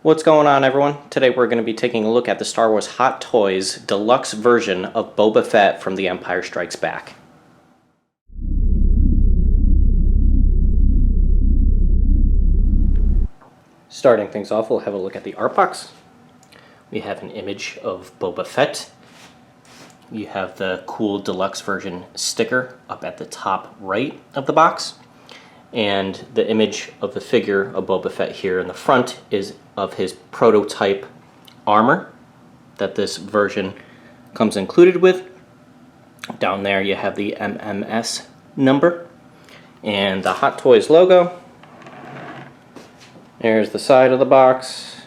What's going on, everyone? Today we're going to be taking a look at the Star Wars Hot Toys deluxe version of Boba Fett from The Empire Strikes Back. Starting things off, we'll have a look at the art box. We have an image of Boba Fett. You have the cool deluxe version sticker up at the top right of the box. And the image of the figure of Boba Fett here in the front is of his prototype armor that this version comes included with. Down there you have the MMS number and the Hot Toys logo. There's the side of the box.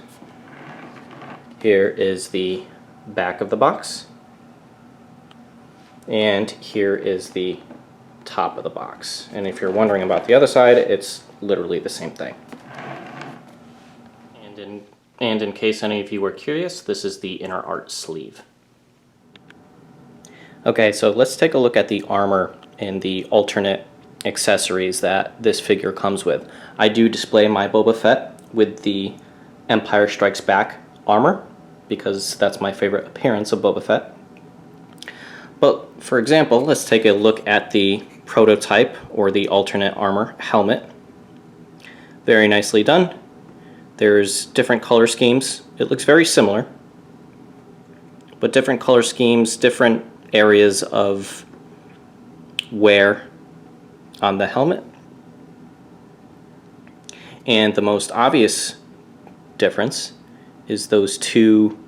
Here is the back of the box. And here is the top of the box. And if you're wondering about the other side, it's literally the same thing. And in case any of you were curious, this is the inner art sleeve. Okay, so let's take a look at the armor and the alternate accessories that this figure comes with. I do display my Boba Fett with the Empire Strikes Back armor because that's my favorite appearance of Boba Fett. But for example, let's take a look at the prototype or the alternate armor helmet. Very nicely done. There's different color schemes. It looks very similar, but different color schemes, different areas of wear on the helmet. And the most obvious difference is those two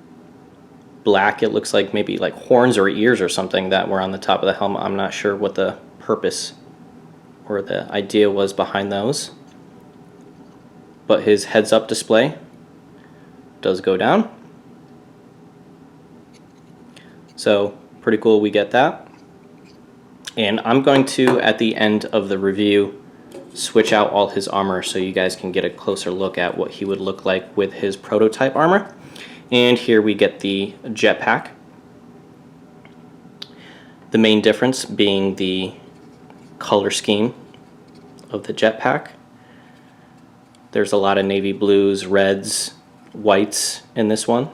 black, it looks like maybe like horns or ears or something that were on the top of the helmet. I'm not sure what the purpose or the idea was behind those. But his heads-up display does go down. So pretty cool, we get that. And I'm going to, at the end of the review, switch out all his armor so you guys can get a closer look at what he would look like with his prototype armor. And here we get the jetpack. The main difference being the color scheme of the jetpack. There's a lot of navy blues, reds, whites in this one,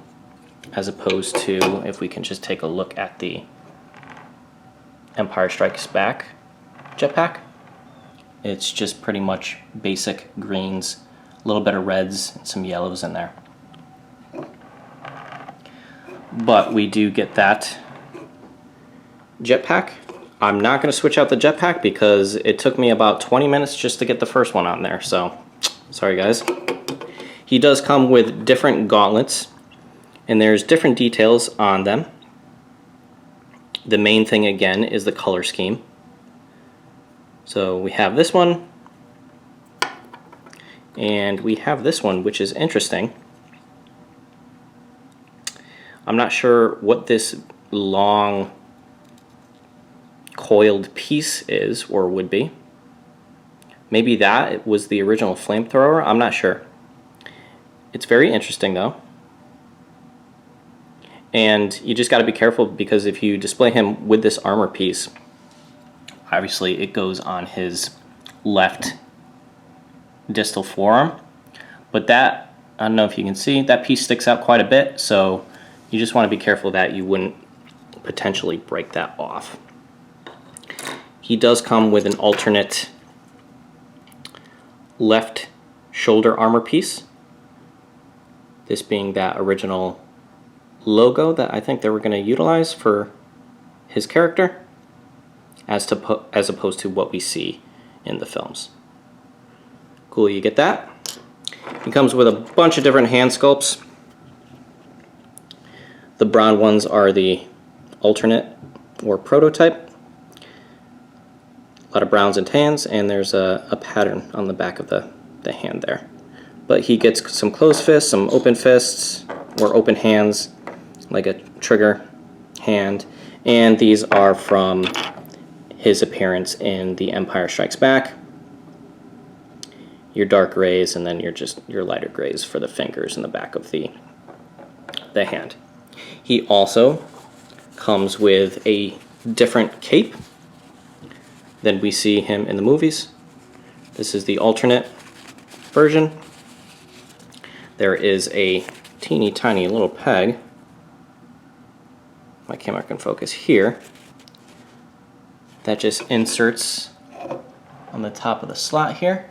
as opposed to, if we can just take a look at the Empire Strikes Back jetpack, it's just pretty much basic greens, a little bit of reds, and some yellows in there. But we do get that jetpack. I'm not going to switch out the jetpack because it took me about 20 minutes just to get the first one on there, so sorry guys. He does come with different gauntlets, and there's different details on them. The main thing again is the color scheme. So we have this one, and we have this one, which is interesting. I'm not sure what this long coiled piece is or would be. Maybe that was the original flamethrower, I'm not sure. It's very interesting though. And you just got to be careful because if you display him with this armor piece, obviously it goes on his left distal forearm. But that, I don't know if you can see, that piece sticks out quite a bit, so you just want to be careful that you wouldn't potentially break that off. He does come with an alternate left shoulder armor piece. This being that original logo that I think they were going to utilize for his character as opposed to what we see in the films. Cool, you get that. He comes with a bunch of different hand sculpts. The brown ones are the alternate or prototype. A lot of browns and tans, and there's a pattern on the back of the hand there. But he gets some closed fists, some open fists, or open hands, like a trigger hand. And these are from his appearance in The Empire Strikes Back. Your dark grays, and then your lighter grays for the fingers and the back of the hand. He also comes with a different cape than we see him in the movies. This is the alternate version. there is a teeny tiny little peg. My camera can focus here. That just inserts on the top of the slot here.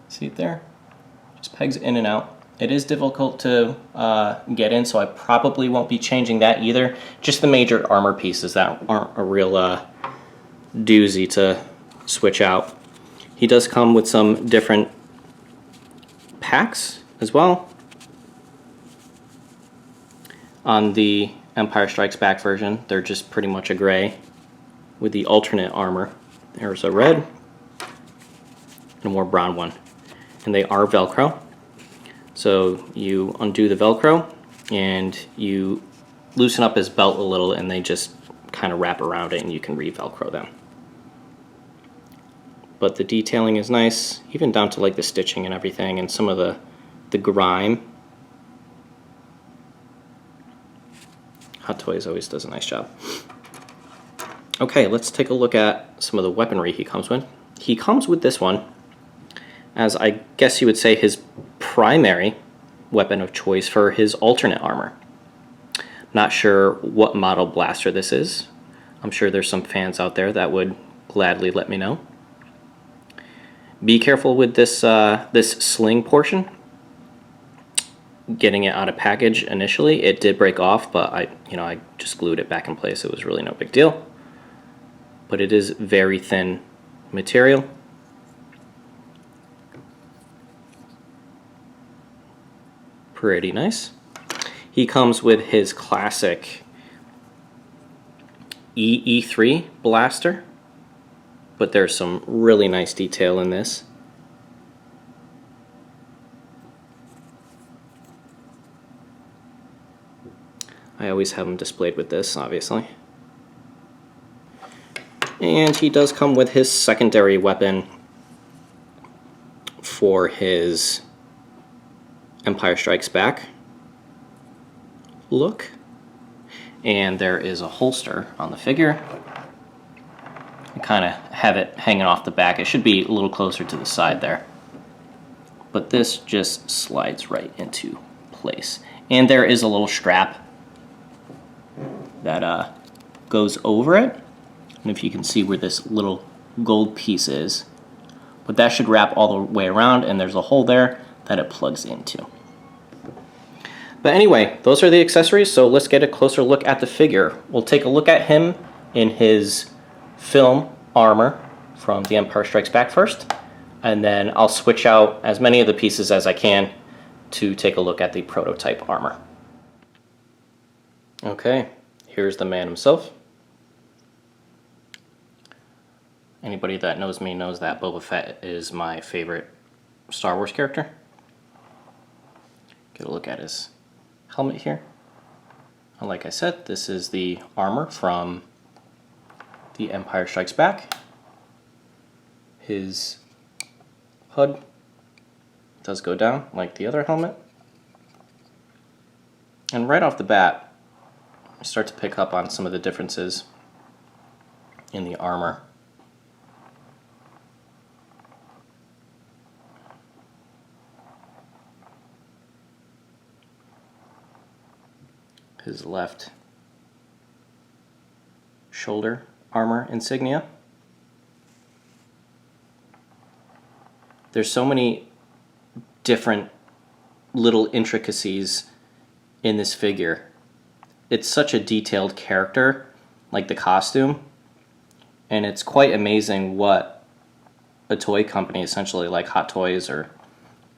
See it there? Just pegs in and out. It is difficult to get in, so I probably won't be changing that either. Just the major armor pieces that aren't a real doozy to switch out. He does come with some different packs as well. On the Empire Strikes Back version, they're just pretty much a gray with the alternate armor. There's a red and a more brown one. And they are Velcro. So you undo the Velcro and you loosen up his belt a little and they just kind of wrap around it and you can re-Velcro them. But the detailing is nice, even down to like the stitching and everything and some of the grime. Hot Toys always does a nice job. Okay, let's take a look at some of the weaponry he comes with. He comes with this one as, I guess you would say, his primary weapon of choice for his alternate armor. Not sure what model blaster this is. I'm sure there's some fans out there that would gladly let me know. Be careful with this this sling portion. Getting it out of package initially, it did break off, but I just glued it back in place. It was really no big deal. But it is very thin material. Pretty nice. He comes with his classic EE3 blaster, but there's some really nice detail in this. I always have him displayed with this, obviously. And he does come with his secondary weapon for his Empire Strikes Back look. And there is a holster on the figure. I kind of have it hanging off the back. It should be a little closer to the side there. But this just slides right into place. And there is a little strap that goes over it. And if you can see where this little gold piece is. But that should wrap all the way around, and there's a hole there that it plugs into. But anyway, those are the accessories, so let's get a closer look at the figure. We'll take a look at him in his film armor from The Empire Strikes Back first, and then I'll switch out as many of the pieces as I can to take a look at the prototype armor. Okay, here's the man himself. Anybody that knows me knows that Boba Fett is my favorite Star Wars character. Get a look at his helmet here. And like I said, this is the armor from The Empire Strikes Back. His hood does go down like the other helmet. And right off the bat, I start to pick up on some of the differences in the armor. His left shoulder armor insignia. There's so many different little intricacies in this figure. It's such a detailed character, like the costume, and it's quite amazing what a toy company, essentially like Hot Toys or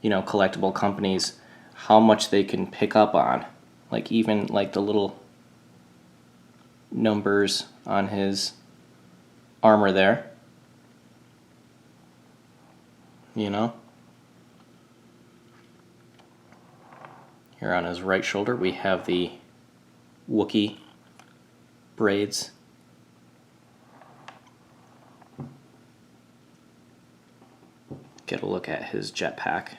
collectible companies, how much they can pick up on. Like even like the little numbers on his armor there. Here on his right shoulder we have the Wookiee braids. Get a look at his jetpack.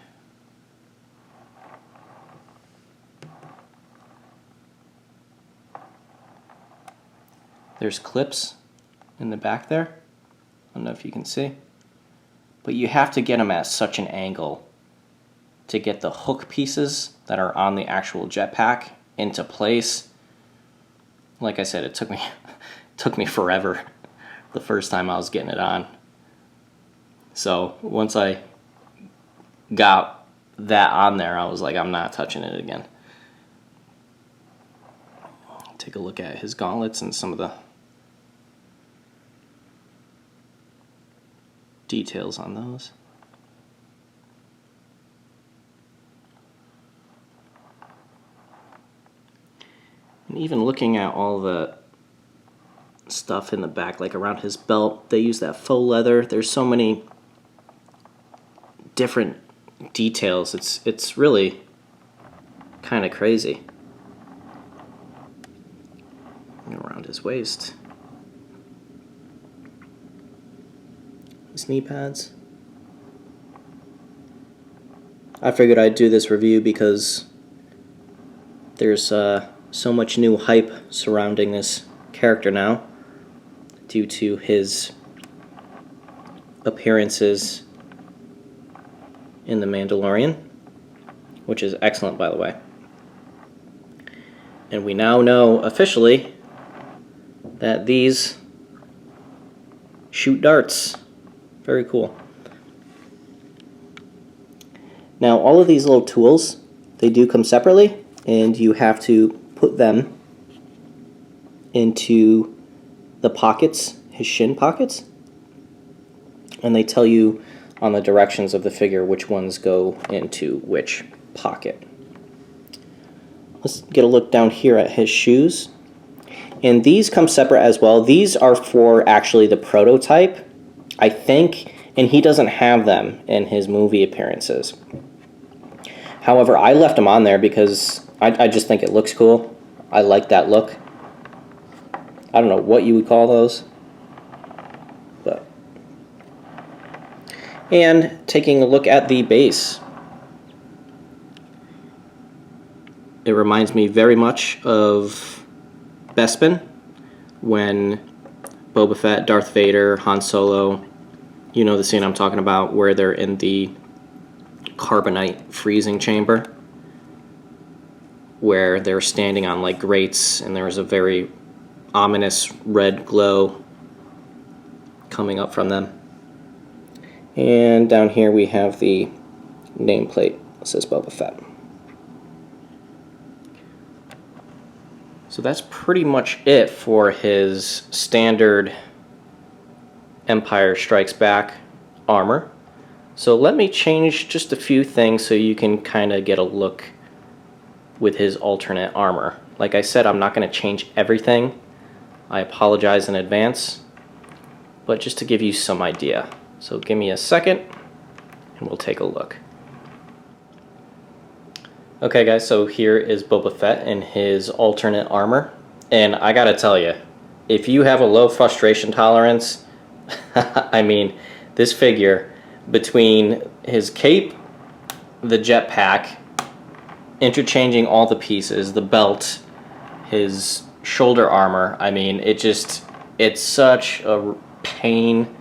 There's clips in the back there. I don't know if you can see. but you have to get them at such an angle to get the hook pieces that are on the actual jetpack into place. Like I said, it took me forever the first time I was getting it on. So once I got that on there, I was like, I'm not touching it again. Take a look at his gauntlets and some of the details on those. And even looking at all the stuff in the back, like around his belt, they use that faux leather. There's so many different details. It's really kind of crazy. And around his waist, his knee pads. I figured I'd do this review because there's so much new hype surrounding this character now due to his appearances in The Mandalorian, which is excellent, by the way. And we now know officially that these shoot darts. Very cool. Now, all of these little tools, they do come separately, and you have to put them into the pockets, his shin pockets, and they tell you on the directions of the figure which ones go into which pocket. Let's get a look down here at his shoes. And these come separate as well. These are for actually the prototype, I think, and he doesn't have them in his movie appearances. However, I left them on there because I just think it looks cool. I like that look. I don't know what you would call those. But. And taking a look at the base. It reminds me very much of Bespin when Boba Fett, Darth Vader, Han Solo, you know the scene I'm talking about where they're in the carbonite freezing chamber where they're standing on like grates and there's a very ominous red glow coming up from them. And down here we have the nameplate that says Boba Fett. So that's pretty much it for his standard Empire Strikes Back armor. So let me change just a few things so you can kind of get a look with his alternate armor. Like I said, I'm not going to change everything. I apologize in advance, but just to give you some idea. So give me a second and we'll take a look. Okay guys, so here is Boba Fett in his alternate armor. And I gotta tell you, if you have a low frustration tolerance, I mean, this figure, between his cape, the jetpack, interchanging all the pieces, the belt, his shoulder armor, I mean, it's such a pain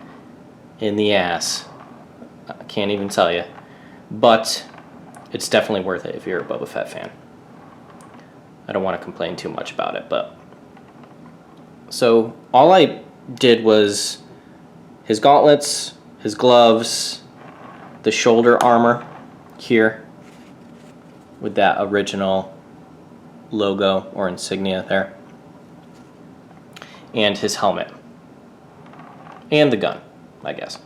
in the ass. I can't even tell you. But it's definitely worth it if you're a Boba Fett fan. I don't want to complain too much about it, but... So, all I did was his gauntlets, his gloves, the shoulder armor here with that original logo or insignia there, and his helmet, and the gun, I guess.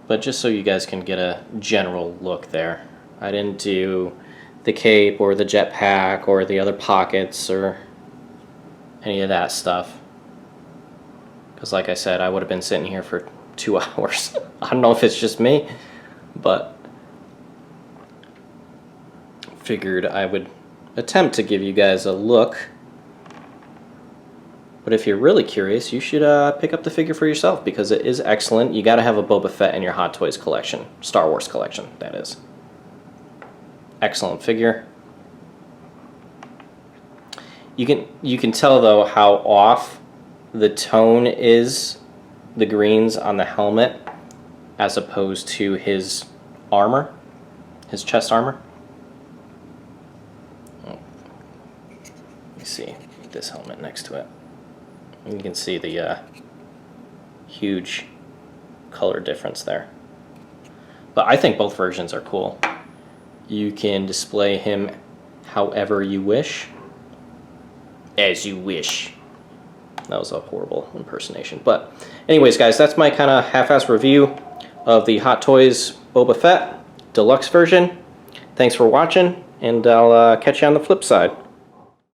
But just so you guys can get a general look there, I didn't do the cape or the jetpack or the other pockets or any of that stuff. Because like I said, I would have been sitting here for 2 hours. I don't know if it's just me, but figured I would attempt to give you guys a look. But if you're really curious, you should pick up the figure for yourself because it is excellent. You got to have a Boba Fett in your Hot Toys collection. Star Wars collection, that is. Excellent figure. You can tell, though, how off the tone is the greens on the helmet as opposed to his armor, his chest armor. Oh. Let me see this helmet next to it. And you can see the huge color difference there. But I think both versions are cool. You can display him however you wish. As you wish. That was a horrible impersonation. But anyways, guys, that's my kind of half-ass review of the Hot Toys Boba Fett Deluxe version. Thanks for watching, and I'll catch you on the flip side.